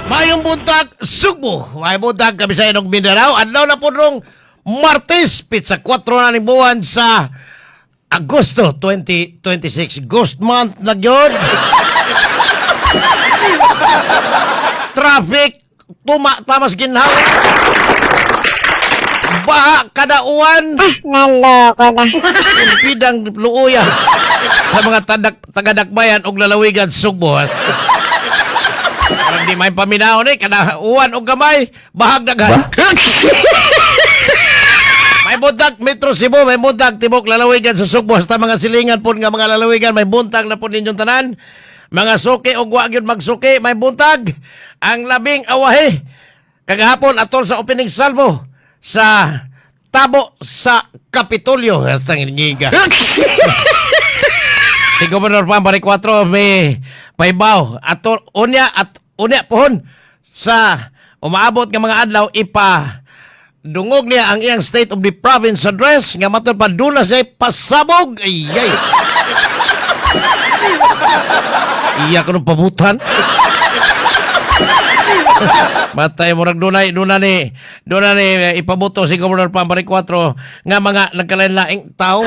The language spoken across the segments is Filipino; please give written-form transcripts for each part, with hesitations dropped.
Mayong buntag, Sugbo. May buntag kami sa Inog Mindanao. Adlaw na po nung Martes, pizza 4 na ni buwan sa Agosto 2026. Ghost month na yun. Traffic, tamas ginhaw. Baha kadauan. Naloko na. Impidang luuya sa mga taga-dakbayan o lalawigan Sugbo. Parang di may paminaw ni kada uwan o gamay bahag daghan. May buntag Metro Cebu, may buntag tibok lalawigan sa Sugbo sa mga silingan po nga mga lalawigan, may buntag na po ninyong tanan. Mga suki o wa gyud magsuki, may buntag. Ang labing awahe kagahapon atol sa opening salvo sa tabo sa Kapitolyo. Hastang inigiga. Si Gobernador Pambari 4 may paibaw at unya pohon sa umaabot ng mga adlaw dungog niya ang iyang State of the Province address nga matod pa dula siya pasabog. Ayay. Iya ko nung pabutan. Matay mo dunay ni ipabuto si Gobernador Pambari 4 nga mga nagkalain-laing tao.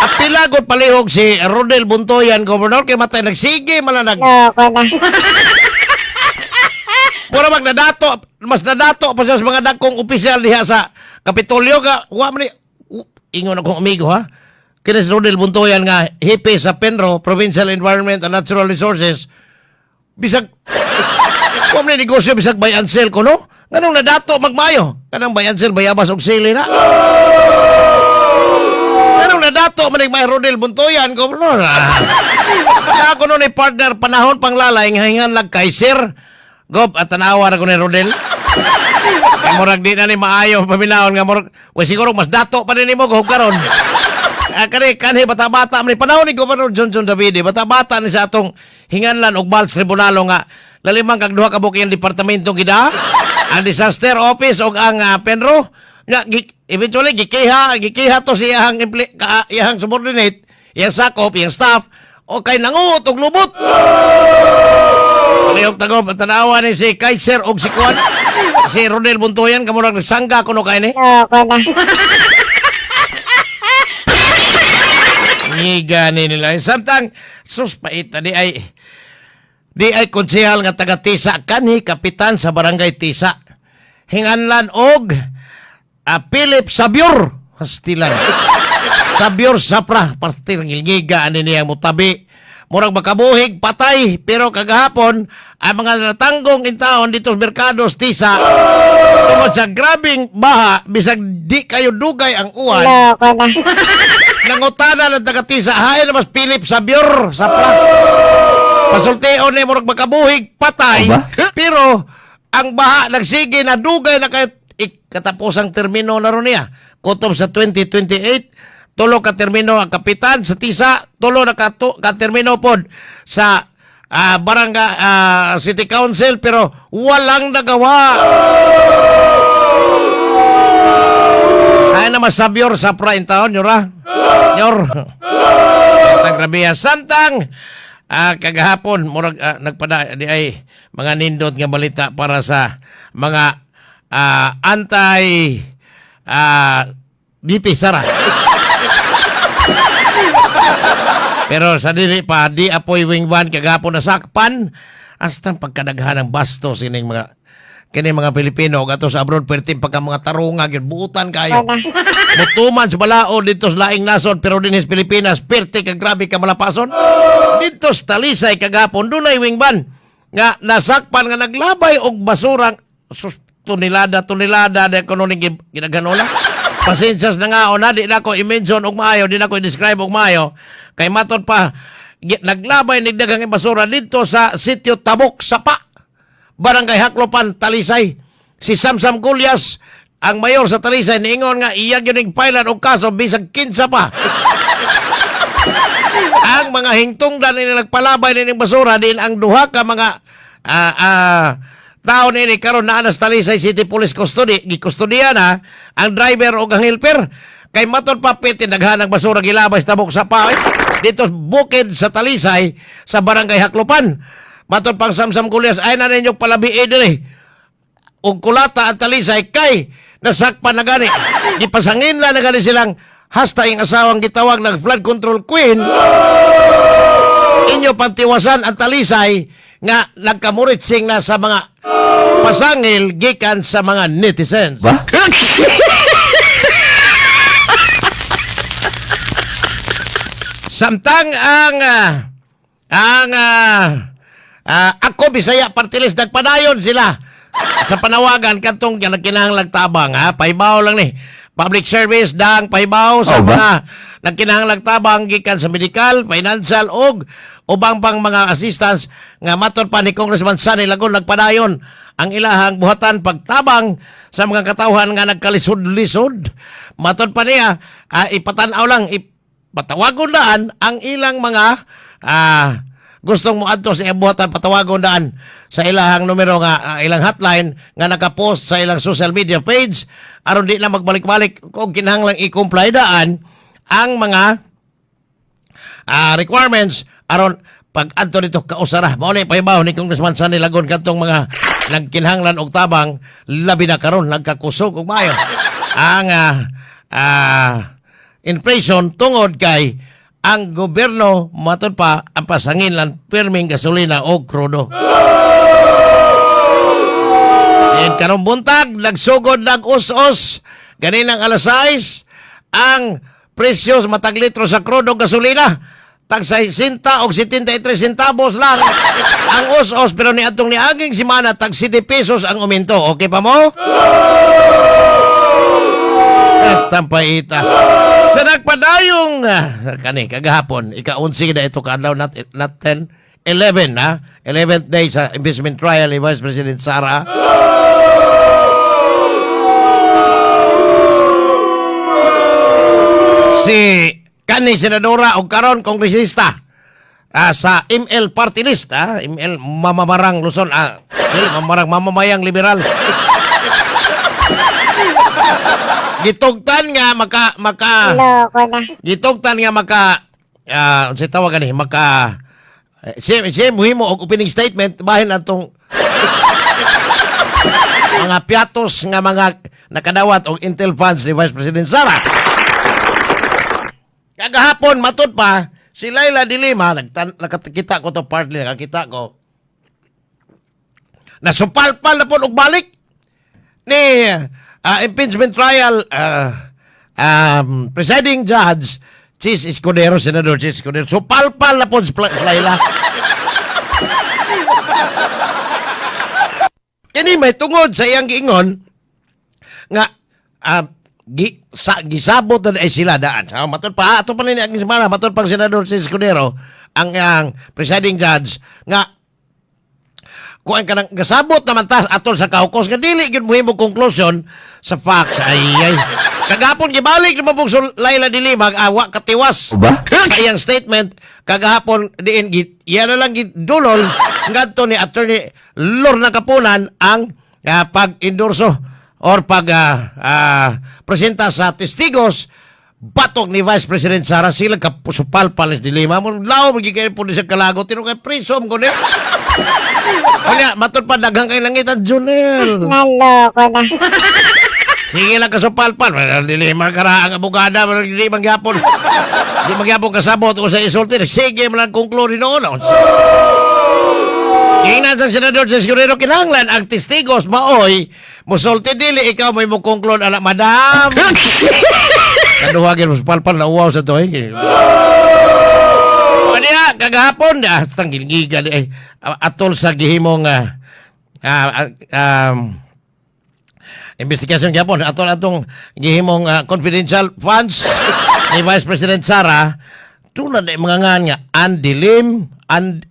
At pilagot palihog si Rodel Buntoyan, Gobernador, kay matay nagsige malanag. Loko na. Mura mas nadato pa siya sa mga dagkong opisyal diha sa Kapitolyo ka. Wa man ingon akong amigo ha. Kini si Rodel Buntoyan nga hipe sa Penro, Provincial Environment and Natural Resources. Bisag wa man negosyo bisag buy and sell ko no. Nganong nadato magmayo? Kanang buy and sell bayabas og sili na. Nganong nadato man may Rodel Buntoyan, Gobernador. Ako no ni partner panahon panglalay nga hingan lag kay Sir Gob at tanawa na ko ni Rodel. Kaya murag di na ni maayo paminahon nga murag. Well, siguro mas dato pa rin ni mo karon. Kanhi bata-bata man ni panahon ni Gobernador Johnson Davide. Bata-bata ni sa atong hinganlan og Bals Tribunalo nga lalimang kag duha ka buki ang departamento gida. Ang disaster office og ang Penro nga eventually gikiha to siyang iyang subordinate, iyang sakop, iyang staff o kay nanguot og lubot. Palihog tagob at tanawa ni si Kaiser og si Kuan. Si Rodel Buntoyan kamurag nagsangga kuno kay ni. Loko na. Ngiga ni nila. Samtang suspait di ay konsehal nga taga Tisa kanhi kapitan sa barangay Tisa. Hinganlan og Philip Sabior Hastilan. Sabior Sapra pastil ngiga ani niya mutabi. Murag makabuhig, patay, pero kagahapon, ang mga natanggong intaon dito sa Mercados, Tisa, tungkol sa grabing baha, bisag di kayo dugay ang uwan, Loko na. nangutana ng taga-Tisa, hay na mas Philip Sabior, sapra. Pasulteon ni murag makabuhig, patay, pero ang baha, nagsige na dugay na kayo, katapusang termino na ron niya. Kutob sa 2028, tulo ka termino ang kapitan sa Tisa, tulo na ka termino pod sa barangay City Council, pero walang nagawa. Ay na masabior sa prain taon, Nyor. Ang grabiya. Samtang kagahapon, murag nagpada di ay mga nindot nga balita para sa mga BP Sara. Pero sa dili pa, di apoy wingban kagapon na sakpan hasta pagkadaghan ng bastos kining mga Pilipino gato sa abroad pertim pagka mga tarunga gyud buutan kayo. Mutuman sa balao dito sa laing nason pero dinis Pilipinas perti ka grabe ka malapason. Dito sa Talisay kagapon dunay wingban nga nasakpan nga naglabay og basurang tonelada de kuno ning ginaganola. Pasensyas na nga na di na ko i-mention og maayo, di na ko i-describe og maayo. Kay matod pa, naglabay ni daghang basura dito sa sitio Tabok, Sapa, Barangay Haklopan, Talisay. Si Samsam Gulyas, ang mayor sa Talisay, niingon nga iyag yun yung pailan o kaso, bisag kinsa pa. Ang mga hingtungdan nila nagpalabay nilang basura, din ang duha ka mga taon ini karon na anas Talisay City Police Custody, gikustodiya na ang driver o ang helper. Kay matod pa piti naghanang basura gilabay sa Tabok Sapa dito bukid sa Talisay sa Barangay Haklopan. matod pang Samsam Kulyas, ay na ninyo palabiin diri. Ug kulata at talisay kay nasakpan na gani. Gipasangin na gani silang hasta yung asawang gitawag ng flood control queen. Inyo pantiwasan ang talisay nga nagkamuritsing na sa mga pasangil gikan sa mga netizens. Ba? Samtang ako Bisaya Party List nagpadayon sila sa panawagan katong nagkinahanglang tabang paibaw lang ni public service dang paibaw sa Oh, ba? mga nagkinahanglang tabang gikan sa medical, financial og ubang pang mga assistance nga matud pa ni Congressman Sunny Lagon nagpadayon ang ilahang buhatan pagtabang sa mga katawhan nga nagkalisod-lisod. Matud pa niya ipatanaw lang patawagon daan ang ilang mga gustong mo adto sa buhatan patawagon daan sa ilahang numero nga ilang hotline nga nakapost sa ilang social media page aron di na magbalik-balik kung kinahanglang i-comply daan ang mga requirements aron pag adto dito kausara mao ni pahibaw ni Congressman Sunny Lagon kadtong mga nagkinahanglan og tabang labi na karon nagkakusog og maayo ang inflation tungod kay ang gobyerno matod pa ang pasanginlan pirming gasolina o krudo. And karong buntag nagsugod nag-us-us ganinang alas 6 ang presyo sa matag litro sa krudo gasolina tag 60 o 73 centavos lang ang us-us pero ni atong niaging semana tag 7 pesos ang uminto. Okay pa mo? Tampaita. Sa nagpadayong kagahapon, ika-11 na ito kaadlaw not 10, 11 11th day sa impeachment trial ni Vice President Sara. Si kani senadora o karon kongresista sa ML Party List, ML Mamamarang Luzon, Mamamayang Liberal. Gitugtan nga Loko na. gitugtan nga sa tawagan ni siya muhimo og opening statement bahin atong mga piatos nga mga nakadawat og intel funds ni Vice President Sara. Kagahapon matud pa si Laila de Lima nakakita ko to partly nakakita ko nasupalpal na po og balik ni impeachment trial presiding judge Chis Escudero, Senador Chis Escudero. So palpal na po si Laila. Kini may tungod sa iyang giingon nga gisabot na sila daan. Matod pa ato pa ni ang semana matod pang Senador Chis Escudero ang presiding judge nga kuan ka nang gasabot naman ta atol sa kaukos nga dili gyud mohimo conclusion sa facts ay kagahapon gibalik naman pong Laila de Lima awa katiwas Ba? sa iyang statement kagahapon diin iya na lang gidulol ngadto ni Attorney Lorna Kapunan ang pag-endorso or presenta sa testigos batok ni Vice President Sara sila kapusupal palis de Lima mo law magigay po sa kalagot tino kay prisom ko ni kanya matod pa daghang kay langitan Junel. Naloko na. Sige lang kasupalpan. Dili magkara ang abogada, di mangyapon. Di mangyapon kasabot ko sa isulti. Sige man lang conclude noon. Ingnan sa Senador sa Escudero kinahanglan ang testigos maoy musulti dili ikaw may mo conclude anak madam. Kaduhagin mo palpal na uwaw sa to. Kanya kagahapon tanggilgiga atol sa gihimong investigation gyapon atong gihimong confidential funds ni Vice President Sara tunad na mga nga andilim at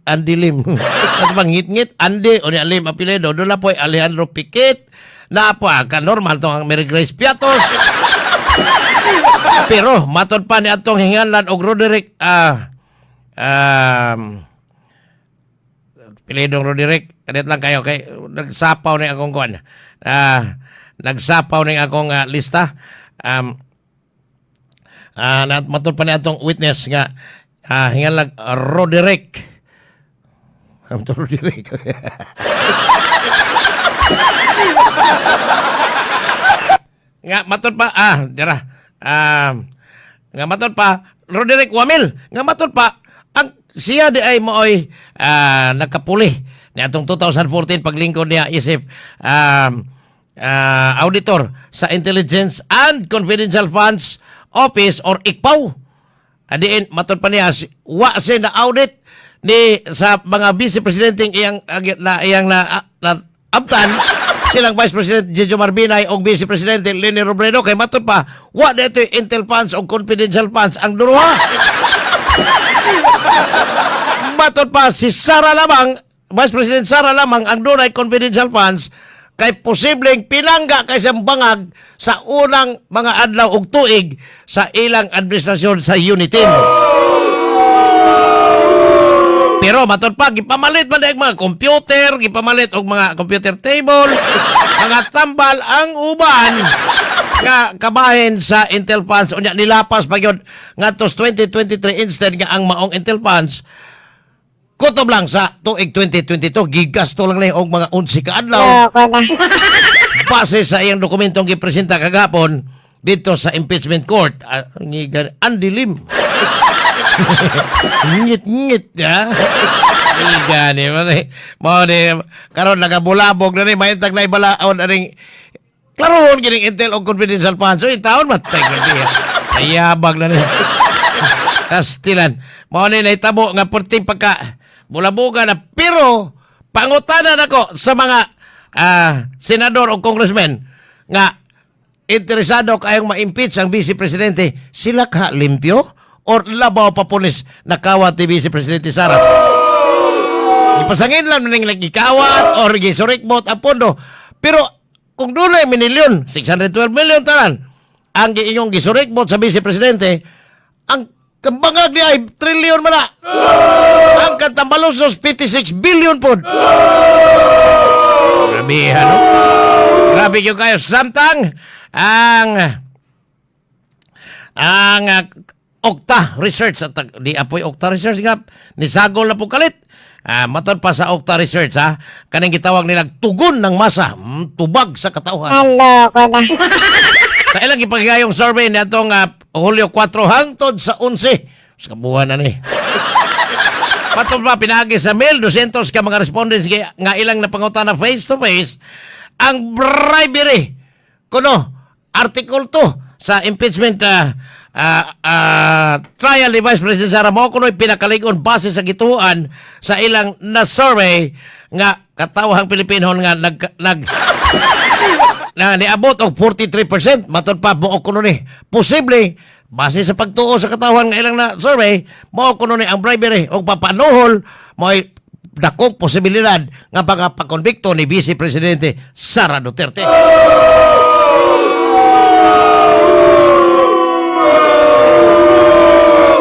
bang ngit-ngit andi o ni alim apelyido doon na po Alejandro Piquet na po ka normal to ang Mary Grace Piatos pero matod pa ni atong hinganlan og Roderick apelyidong Roderick kadit lang kayo kay nagsapaw ni akong kuan nagsapaw ng akong lista. Matod pa ni atong witness nga hingalag Roderick Ang turo diri. Nga matod pa dira. Nga matod pa Roderick Wamil, nga matod pa ang siya di ay mooy nagkapuli ni atong 2014 paglingkod niya isip auditor sa Intelligence and Confidential Funds Office or ICPAW. Adiin matod pa niya wa siya na audit ni sa mga vice presidente iyang abtan silang Vice President Jejo Marbinay o Vice Presidente Leni Robredo kay matod pa wa dito Intel funds o confidential funds ang duruha. Matod pa si Sara lamang Vice President Sara lamang ang dunay confidential funds kay posibleng pinangga kay siyang bangag sa unang mga adlaw ug tuig sa ilang administrasyon sa Unitin. Pero matod pa gipamalit man ang mga computer, gipamalit og mga computer table, mga tambal ang uban nga kabahin sa Intel funds unya nilapas pa gyud ngadto 2023 instead nga ang maong Intel funds kutob lang sa tuig 2022 gigasto lang ni og mga 11 ka adlaw. Loko na. Base sa iyang dokumentong gipresenta kagapon dito sa impeachment court, andilim. Ngit-ngit ya. Iga ni mo ni karon nagabulabog na ni mahitag na ibalaon aning klaron gining Intel og confidential funds. So itaon matay gani. Ayabag na ni. Kastilan. Mo ni nahitabo nga perting pagka bulaboga na pero pangutanan ako sa mga senador o congressman nga interesado kayong ma-impeach ang vice presidente, sila ka limpyo or labaw pa pulis nakawat ni vice presidente Sara. Ipasangin lang ning nagikawat or gisurikbot ang pondo. Pero kung doon ay minilyon, 612 million tanan ang giingong gisurikbot sa vice presidente, ang kambangag niya ay trilyon man na. Ang Kantambalusos 56 billion po. Grabe, ano? Grabe yung kayo. Samtang ang Okta Research at di apoy Okta Research nga nisagol na po kalit. Matod pa sa Okta Research kaning gitawag nilang tugon ng masa, tubag sa katauhan. Loko na. Sa ilang ipagayong survey ni atong Hulyo 4 hangtod sa 11 sa kabuhan na ni. Patod pa pinagi sa mail 200 ka mga respondents nga ilang napangutana face to face ang bribery kuno article 2 sa impeachment trial ni Vice President Sara mo kuno pinakaligon base sa gituan sa ilang na survey nga katawhang Pilipino nga na niabot og 43%. Matod pa mo kuno ni posible base sa pagtuo sa katawhan nga ilang na survey mo kuno ni ang bribery og papanuhol mo'y dakong posibilidad nga pagpakonbikto ni Vice Presidente Sara Duterte.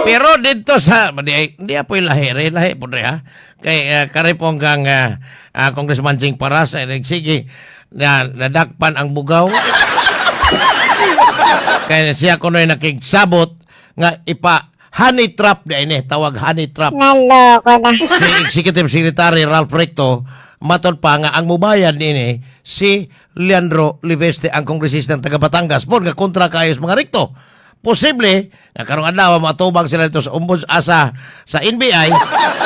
Pero dito sa hindi apoy lahi po ha kay karipong kang Congressman Jing Paras ay nagsige na nadakpan ang bugaw. Kaya siya kuno'y nakigsabot nga honey trap na ini, tawag honey trap. Naloko na. Si Executive Secretary Ralph Recto, matod pa nga ang mubayan ini si Leandro Liveste, ang kongresistang taga Batangas. Pon nga kontra kayo sa mga Recto. Posible, nga karong adlaw matubang sila ito sa sa NBI,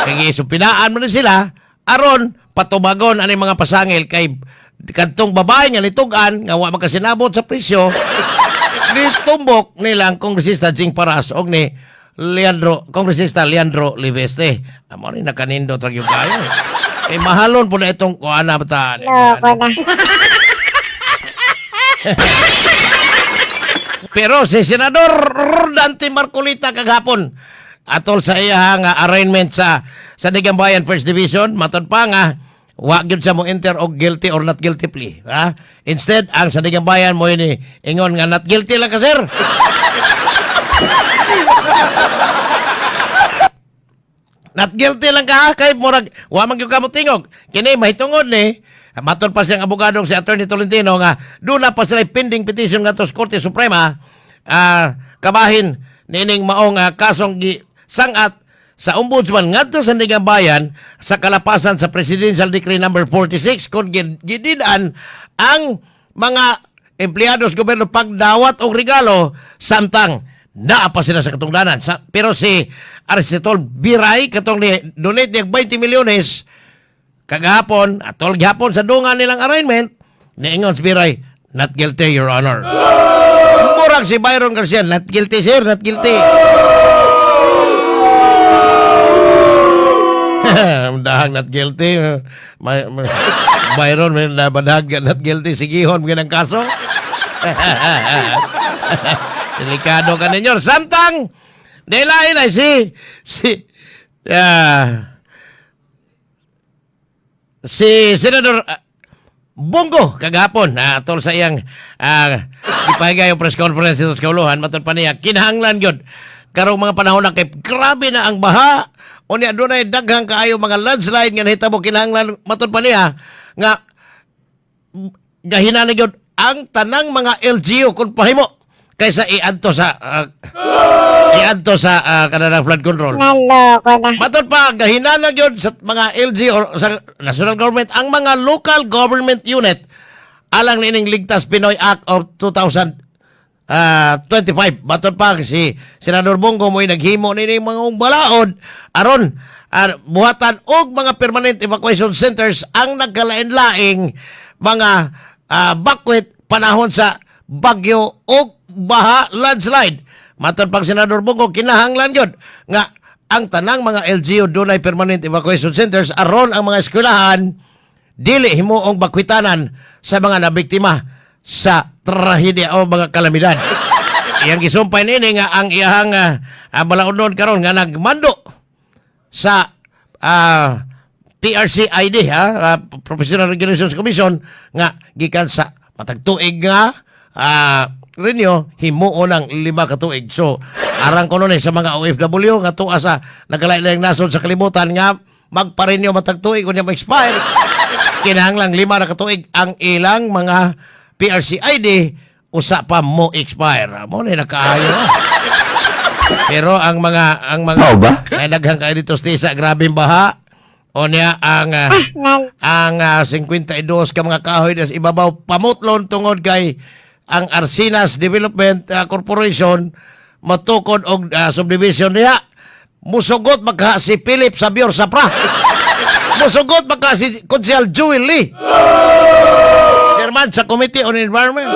kaya supinaan mo na sila, aron patubagon ani mga pasangil kay kadtong babae nga nitugan nga wa makasinabot sa presyo nitumbok nilang kongresista Jing Paras og ni kongresista Leandro Liveste. Amo ni nakanindo tra gyud kayo. Kay mahalon po na itong kuana bata. Loko na. Pero si Senador Dante Marcolita kagapon atol sa iya nga arraignment sa Digambayan First Division matod pa nga wa gyud sa mo enter og guilty or not guilty plea. Instead ang sa Digambayan mo ini ingon nga not guilty lang ka sir. Not guilty lang ka kay murag wa man gyud ka mo tingog. Kini mahitungod ni matod pa siyang abogadong si Attorney Tolentino nga doon na pa sila pending petition nga to sa Korte Suprema kabahin nining maong kasong sangat sa ombudsman ngadto sa Sandigan Bayan sa kalapasan sa Presidential Decree number 46 kung gididaan ang mga empleyado sa gobyerno pagdawat og regalo samtang naa pa sila sa katungdanan. Pero si Aristotol Biray katong ni donate niya 20 milyones kagahapon atol gihapon sa dunga nilang arraignment niingon si Biray, not guilty, Your Honor. Murag si Byron Garcia, not guilty, sir, not guilty. Dahang not guilty. Byron, may nabadhag not guilty. Sigihon mo ng kaso. Delikado ka ninyo. Samtang, dahil ay si Senador Bongo kagapon atol sa iyang ipahigay yung press conference ito sa kauluhan matod pa niya kinahanglan yun karong mga panahon na kay grabe na ang baha o niya doon ay daghang kaayo mga landslide nga nahitabo kinahanglan matod pa niya nga gahina na yun ang tanang mga LGU kung pahimo kaysa iadto sa kanang flood control. Naloko na. Matod pa, gahinanag yun sa mga LG or sa national government, ang mga local government unit alang nining Ligtas Pinoy Act of 2025. Matod pa, si Senador Bongo mo'y naghimo nining mga balaod aron buhatan og mga permanent evacuation centers ang nagkalain-laing mga bakwet panahon sa bagyo o baha landslide. Matod pang Senador Bongo, kinahanglan yun nga ang tanang mga LGU doon ay permanent evacuation centers aron ang mga eskwelahan dili himuong bakwitanan sa mga nabiktima sa trahedya o mga kalamidad. Iyang gisumpay nini nga ang iyahang balaod karon nga nagmando sa PRCID Professional Regulations Commission nga gikan sa matagtuig nga rinyo himuon ng 5 ka tuig. So arang ko nun sa mga OFW nga tuwa sa nagkalain-laing nasod sa kalibutan nga magparinyo matagtuig kung niya ma-expire kinahanglang 5 na katuig ang ilang mga PRCID usa pa mo expire mo na nakaayo. Pero ang mga ay daghang kay dito sa grabeng baha o niya ang 52 ka mga kahoy sa ibabaw pamutlon tungod kay ang Arsinas Development Corporation matukod og subdivision niya musugot magka si Philip Sabior Sapra musugot magka si Konsyal Jewel Lee chairman sa Committee on Environment.